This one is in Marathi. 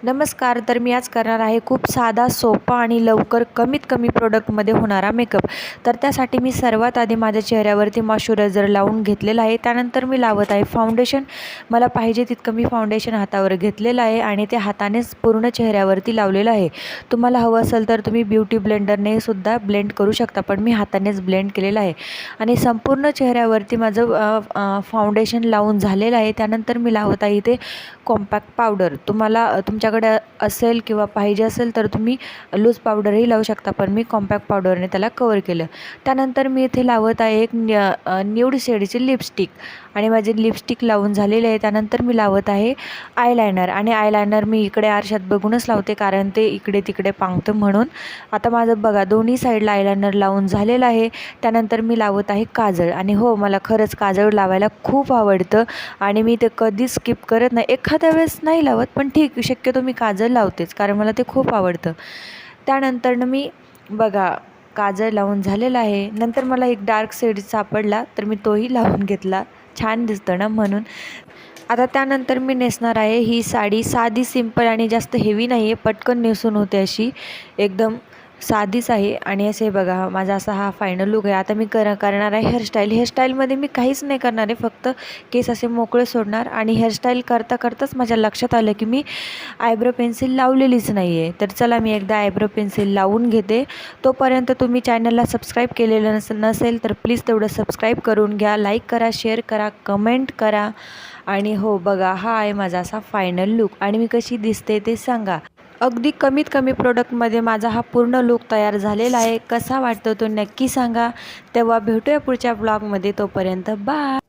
नमस्कार. तर मी आज करणार आहे खूप साधा, सोपा आणि लवकर कमीत कमी प्रोडक्टमध्ये होणारा मेकअप. तर त्यासाठी मी सर्वात आधी माझ्या चेहऱ्यावरती मॉइश्चरायझर लावून घेतलेला आहे. त्यानंतर मी लावत आहे फाउंडेशन. मला पाहिजे तितकं मी फाउंडेशन हातावर घेतलेलं आहे आणि ते हातानेच पूर्ण चेहऱ्यावरती लावलेलं आहे. तुम्हाला हवं असेल तर तुम्ही ब्युटी ब्लेंडरने सुद्धा ब्लेंड करू शकता, पण मी हातानेच ब्लेंड केलेलं आहे. आणि संपूर्ण चेहऱ्यावरती माझं फाउंडेशन लावून झालेलं आहे. त्यानंतर मी लावत आहे इथे कॉम्पॅक्ट पावडर. तुमच्याकडे असेल किंवा पाहिजे असेल तर तुम्ही लूज पावडरही लावू शकता, पण मी कॉम्पॅक्ट पावडरने त्याला कवर केलं. त्यानंतर मी इथे लावत आहे एक न्यूड शेडची लिपस्टिक आणि माझे लिपस्टिक लावून झालेले आहे. त्यानंतर मी लावत आहे आयलायनर आणि आयलायनर मी इकडे आरशात बघूनच लावते, कारण ते इकडे तिकडे पांगतं म्हणून. आता माझं बघा दोन्ही साईडला आयलायनर लावून झालेलं आहे. त्यानंतर मी लावत आहे काजळ आणि हो, मला खरंच काजळ लावायला खूप आवडतं आणि मी ते कधीच स्किप करत नाही. एखाद्या वेळेस नाही लावत, पण ठीक, शक्यतो मी काजळ लावतेच कारण मला ते खूप आवडतं. त्यानंतरनं मी बघा काजळ लावून झालेलं आहे. नंतर मला एक डार्क शेड सापडला तर मी तोही लावून घेतला, छान दिसतं ना म्हणून. आता त्यानंतर मी नेसणार आहे ही साडी. साधी, सिंपल आणि जास्त हेवी नाही आहे, पटकन नेसून होते अशी, एकदम साधीच आहे. आणि असे बघा माझा असा हा फायनल लुक आहे. आता मी करणार आहे हेअरस्टाईल. हेअरस्टाईलमध्ये मी काहीच नाही करणार आहे, फक्त केस असे मोकळे सोडणार. आणि हेअरस्टाईल करता करताच माझ्या लक्षात आलं की मी आयब्रो पेन्सिल लावलेलीच नाही आहे. तर चला मी एकदा आयब्रो पेन्सिल लावून घेते. तोपर्यंत तुम्ही चॅनलला सबस्क्राईब केलेलं नसेल तर प्लीज तेवढं सबस्क्राईब करून घ्या. लाईक करा, शेअर करा, कमेंट करा. आणि हो बघा, हा आहे माझा असा फायनल लुक. आणि मी कशी दिसते ते सांगा. अगदी कमीत कमी प्रोडक्टमध्ये माझा हा पूर्ण लुक तयार झालेला आहे. कसा वाटतो तो नक्की सांगा. तेव्हा भेटूया पुढच्या ब्लॉगमध्ये. तोपर्यंत बाय.